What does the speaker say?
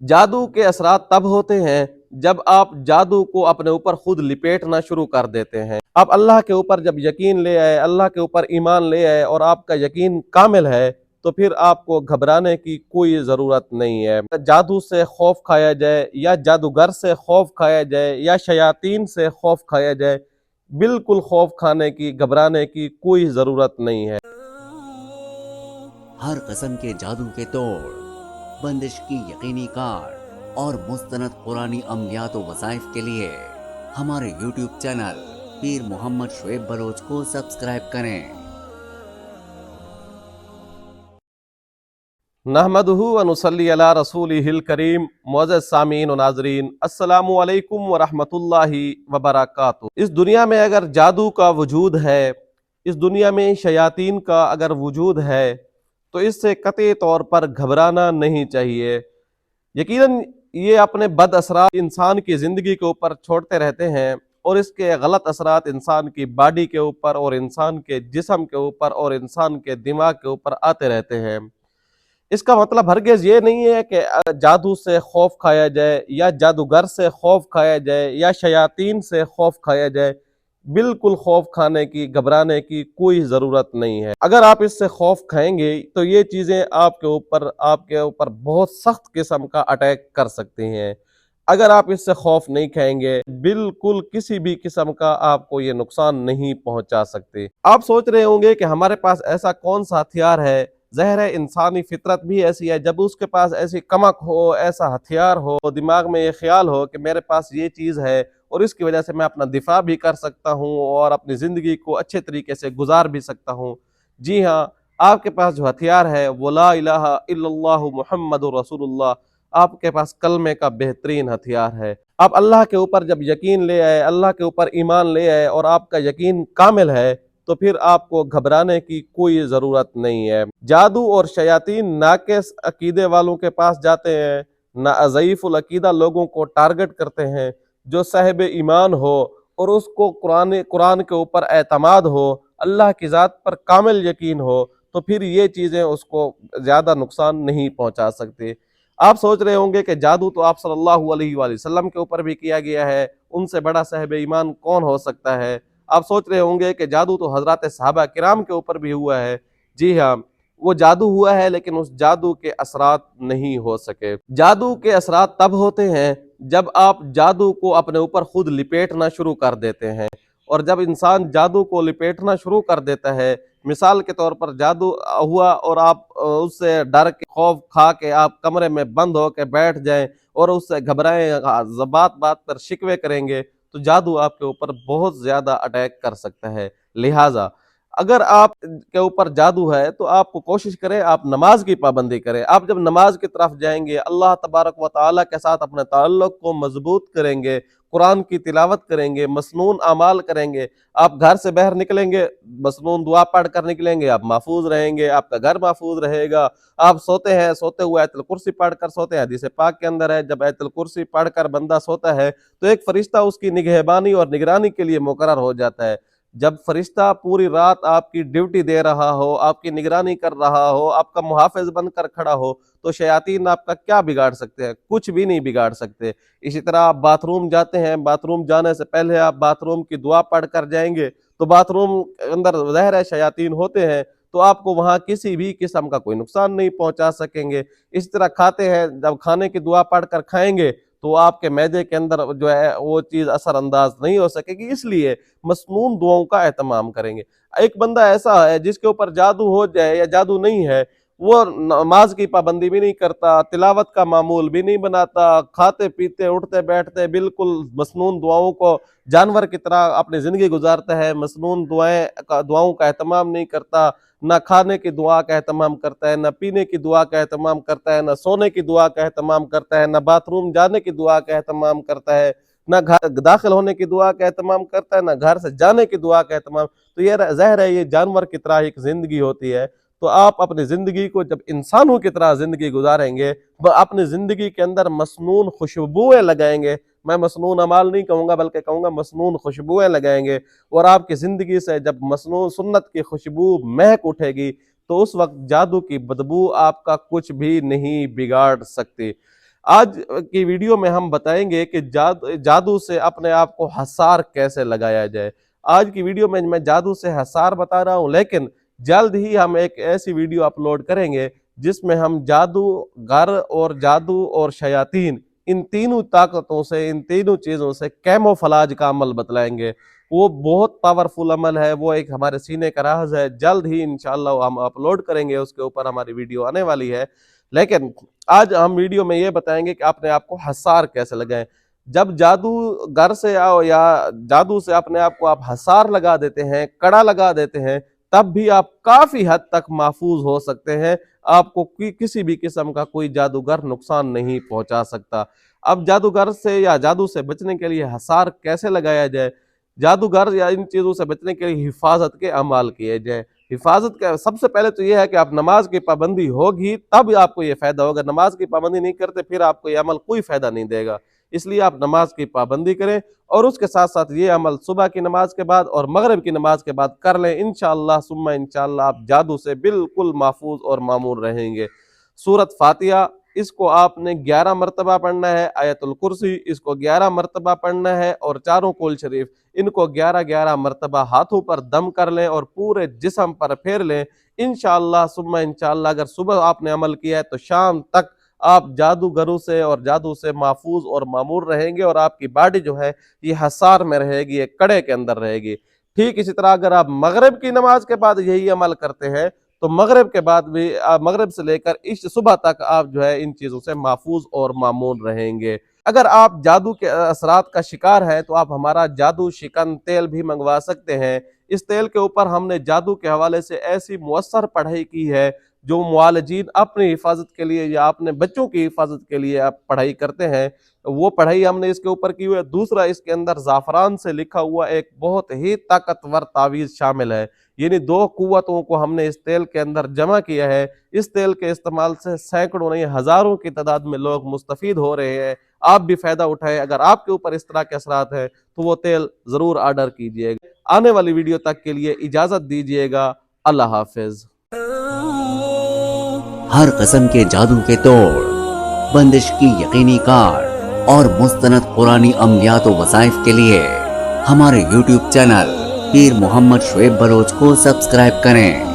जादू के असरात तब होते हैं जब आप जादू को अपने ऊपर खुद लिपेटना शुरू कर देते हैं। आप अल्लाह के ऊपर जब यकीन ले आए, अल्लाह के ऊपर ईमान ले आए और आपका यकीन कामिल है, तो फिर आपको घबराने की कोई ज़रूरत नहीं है। जादू से खौफ खाया जाए या जादूगर से खौफ खाया जाए या शयातीन से खौफ खाया जाए, बिल्कुल खौफ खाने की, घबराने की कोई ज़रूरत नहीं है। हर किस्म के जादू के तोड़, बंदिश की यकीनी कार और मुस्तनद कुरानी अमलियात व वज़ाइफ के लिए हमारे YouTube चैनल पीर मोहम्मद शुएब बलोच को सब्सक्राइब करें। नहमदुहु व नुसल्ली अला रसूलिहिल करीम। मुअज़्ज़ज़ सामीन व नाज़रीन, अस्सलामु अलैकुम व रहमतुल्लाहि व बरकातुहू। इस दुनिया में अगर जादू का वजूद है, इस दुनिया में शयातीन का अगर वजूद है, तो इससे कतई तौर पर घबराना नहीं चाहिए। यकीनन ये अपने बद असरात इंसान की ज़िंदगी के ऊपर छोड़ते रहते हैं और इसके गलत असरात इंसान की बॉडी के ऊपर और इंसान के जिस्म के ऊपर और इंसान के दिमाग के ऊपर आते रहते हैं। इसका मतलब हरगिज़ ये नहीं है कि जादू से खौफ खाया जाए या जादूगर से खौफ खाया जाए या शयातीन से खौफ खाया जाए। बिल्कुल खौफ खाने की, घबराने की कोई ज़रूरत नहीं है। अगर आप इससे खौफ खाएंगे तो ये चीज़ें आपके ऊपर बहुत सख्त किस्म का अटैक कर सकती हैं। अगर आप इससे खौफ नहीं खाएंगे, बिल्कुल किसी भी किस्म का आपको ये नुकसान नहीं पहुंचा सकते। आप सोच रहे होंगे कि हमारे पास ऐसा कौन सा हथियार है। ज़ाहिर है इंसानी फितरत भी ऐसी है, जब उसके पास ऐसी कमक हो, ऐसा हथियार हो, दिमाग में ये ख्याल हो कि मेरे पास ये चीज़ है और इसकी वजह से मैं अपना दिफा भी कर सकता हूँ और अपनी ज़िंदगी को अच्छे तरीके से गुजार भी सकता हूँ। जी हाँ, आपके पास जो हथियार है वो ला इलाहा इल्लल्लाहु मुहम्मदुर रसूलुल्लाह, आपके पास कलमे का बेहतरीन हथियार है। आप अल्लाह के ऊपर जब यकीन ले आए, अल्लाह के ऊपर ईमान ले आए और आपका यकीन कामिल है, तो फिर आपको घबराने की कोई ज़रूरत नहीं है। जादू और शयातीन नाक़िस अकीदे वालों के पास जाते हैं, ना ज़ईफ़ुल अकीदा लोगों को टारगेट करते हैं। जो साहिब ईमान हो और उसको कुरान के ऊपर एतमाद हो, अल्लाह की ज़ात पर कामिल यकीन हो, तो फिर ये चीज़ें उसको ज़्यादा नुकसान नहीं पहुंचा सकती। आप सोच रहे होंगे कि जादू तो आप सल्लल्लाहु अलैहि वसल्लम के ऊपर भी किया गया है, उनसे बड़ा साहिब ईमान कौन हो सकता है। आप सोच रहे होंगे कि जादू तो हज़रात सहाबा किराम के ऊपर भी हुआ है। जी हाँ, वो जादू हुआ है लेकिन उस जादू के असरात नहीं हो सके। जादू के असरात तब होते हैं जब आप जादू को अपने ऊपर खुद लिपेटना शुरू कर देते हैं। और जब इंसान जादू को लिपेटना शुरू कर देता है, मिसाल के तौर पर जादू हुआ और आप उससे डर के, खौफ खा के आप कमरे में बंद होकर बैठ जाएं और उससे घबराएं, बात बात पर शिकवे करेंगे, तो जादू आपके ऊपर बहुत ज्यादा अटैक कर सकता है। लिहाजा अगर आप के ऊपर जादू है तो आप कोशिश करें, आप नमाज की पाबंदी करें। आप जब नमाज की तरफ जाएंगे, अल्लाह तबारक व तआला के साथ अपने ताल्लुक को मजबूत करेंगे, कुरान की तिलावत करेंगे, मसनून अमाल करेंगे, आप घर से बाहर निकलेंगे, मसनून दुआ पढ़ कर निकलेंगे, आप महफूज रहेंगे, आपका घर महफूज रहेगा। आप सोते हैं, सोते हुए आयतुल कुर्सी पढ़ कर सोते हैं। हदीस पाक के अंदर है, जब आयतुल कुर्सी पढ़कर बंदा सोता है तो एक फरिश्ता उसकी निगहबानी और निगरानी के लिए मुकर्रर हो जाता है। जब फरिश्ता पूरी रात आपकी ड्यूटी दे रहा हो, आपकी निगरानी कर रहा हो, आपका मुहाफिज बनकर खड़ा हो, तो शयातीन आपका क्या बिगाड़ सकते हैं? कुछ भी नहीं बिगाड़ सकते। इसी तरह आप बाथरूम जाते हैं, बाथरूम जाने से पहले आप बाथरूम की दुआ पढ़ कर जाएंगे, तो बाथरूम के अंदर ज़ाहिर है शयातीन होते हैं, तो आपको वहां किसी भी किस्म का कोई नुकसान नहीं पहुंचा सकेंगे। इस तरह खाते हैं, जब खाने की दुआ पढ़ कर खाएंगे तो आपके मैदे के अंदर जो है वो चीज़ असरअंदाज नहीं हो सकेगी। इसलिए मसनून दुआओं का एहतमाम करेंगे। एक बंदा ऐसा है जिसके ऊपर जादू हो जाए या जादू नहीं है, वो नमाज की पाबंदी भी नहीं करता, तिलावत का मामूल भी नहीं बनाता, खाते पीते उठते बैठते बिल्कुल मसनून दुआओं को जानवर की तरह अपनी ज़िंदगी गुजारता है, मसनून दुआओं का एहतमाम नहीं करता, ना खाने की दुआ का एहतमाम करता है, ना पीने की दुआ का एहतमाम करता है, ना सोने की दुआ का एहतमाम करता है, ना बाथरूम जाने की दुआ का एहतमाम करता है, ना घर दाखिल होने की दुआ का एहतमाम करता है, ना घर से जाने की दुआ का एहतमाम। तो ये ज़ाहिर है ये जानवर की तरह एक ज़िंदगी होती है। तो आप अपनी ज़िंदगी को जब इंसानों की तरह ज़िंदगी गुजारेंगे, अपनी ज़िंदगी के अंदर मसनून खुशबुएं लगाएंगे, मैं मसनून अमाल नहीं कहूँगा बल्कि कहूँगा मसनून खुशबुएं लगाएंगे, और आपकी ज़िंदगी से जब मसनून सुन्नत की खुशबू महक उठेगी, तो उस वक्त जादू की बदबू आपका कुछ भी नहीं बिगाड़ सकती। آج کی ویڈیو میں ہم بتائیں گے کہ جادو سے اپنے آپ کو حصار کیسے لگایا جائے۔ آج کی ویڈیو میں جادو سے حصار بتا رہا ہوں، لیکن جلد ہی ہم ایک ایسی ویڈیو اپلوڈ کریں گے جس میں ہم جادوگر اور جادو اور شیاطین ان تینوں طاقتوں سے، ان تینوں چیزوں سے کیموفلاج کا عمل بتلائیں گے۔ وہ بہت پاورفل عمل ہے، وہ ایک ہمارے سینے کا راز ہے۔ جلد ہی انشاءاللہ ہم اپلوڈ کریں گے، اس کے اوپر ہماری ویڈیو آنے والی ہے۔ لیکن آج ہم ویڈیو میں یہ بتائیں گے کہ اپنے آپ کو حصار کیسے لگائیں۔ جب جادوگر سے یا جادو سے اپنے آپ کو آپ حصار لگا دیتے ہیں، کڑا لگا دیتے ہیں، تب بھی آپ کافی حد تک محفوظ ہو سکتے ہیں۔ آپ کو کسی بھی قسم کا کوئی جادوگر نقصان نہیں پہنچا سکتا۔ اب جادوگر سے یا جادو سے بچنے کے لیے حصار کیسے لگایا جائے؟ جادوگر یا ان چیزوں سے بچنے کے لیے حفاظت کے اعمال کیے جائیں۔ حفاظت کا سب سے پہلے تو یہ ہے کہ آپ نماز کی پابندی ہوگی تب آپ کو یہ فائدہ ہوگا۔ نماز کی پابندی نہیں کرتے پھر آپ کو یہ عمل کوئی فائدہ نہیں دے گا۔ اس لیے آپ نماز کی پابندی کریں، اور اس کے ساتھ ساتھ یہ عمل صبح کی نماز کے بعد اور مغرب کی نماز کے بعد کر لیں۔ انشاءاللہ ثم انشاءاللہ آپ جادو سے بالکل محفوظ اور معمور رہیں گے۔ سورۃ فاتحہ اس کو آپ نے 11 مرتبہ پڑھنا ہے، آیت الکرسی اس کو 11 مرتبہ پڑھنا ہے، اور چاروں قول شریف ان کو 11 مرتبہ ہاتھوں پر دم کر لیں اور پورے جسم پر پھیر لیں۔ انشاءاللہ ثم انشاءاللہ اگر صبح آپ نے عمل کیا ہے تو شام تک آپ جادوگروں سے اور جادو سے محفوظ اور معمور رہیں گے، اور آپ کی باڈی جو ہے یہ حصار میں رہے گی، ایک کڑے کے اندر رہے گی۔ ٹھیک اسی طرح اگر آپ مغرب کی نماز کے بعد یہی عمل کرتے ہیں تو مغرب کے بعد بھی مغرب سے لے کر صبح تک آپ جو ہے ان چیزوں سے محفوظ اور معمول رہیں گے۔ اگر آپ جادو کے اثرات کا شکار ہیں تو آپ ہمارا جادو شکن تیل بھی منگوا سکتے ہیں۔ اس تیل کے اوپر ہم نے جادو کے حوالے سے ایسی مؤثر پڑھائی کی ہے جو معالجین اپنی حفاظت کے لیے یا اپنے بچوں کی حفاظت کے لیے پڑھائی کرتے ہیں، وہ پڑھائی ہم نے اس کے اوپر کی ہوئی ہے۔ دوسرا، اس کے اندر زعفران سے لکھا ہوا ایک بہت ہی طاقتور تعویذ شامل ہے، یعنی 2 قوتوں کو ہم نے اس تیل کے اندر جمع کیا ہے۔ اس تیل کے استعمال سے سینکڑوں نہیں ہزاروں کی تعداد میں لوگ مستفید ہو رہے ہیں۔ آپ بھی فائدہ اٹھائیں۔ اگر آپ کے اوپر اس طرح کے اثرات ہیں تو وہ تیل ضرور آرڈر کیجئے گا۔ آنے والی ویڈیو تک کے لیے اجازت دیجئے گا۔ اللہ حافظ۔ ہر قسم کے جادو کے توڑ، بندش کی یقینی کارڈ اور مستند قرآنی عملیات و وظائف کے لیے ہمارے YouTube چینل پیر محمد شعیب بلوچ کو سبسکرائب کریں۔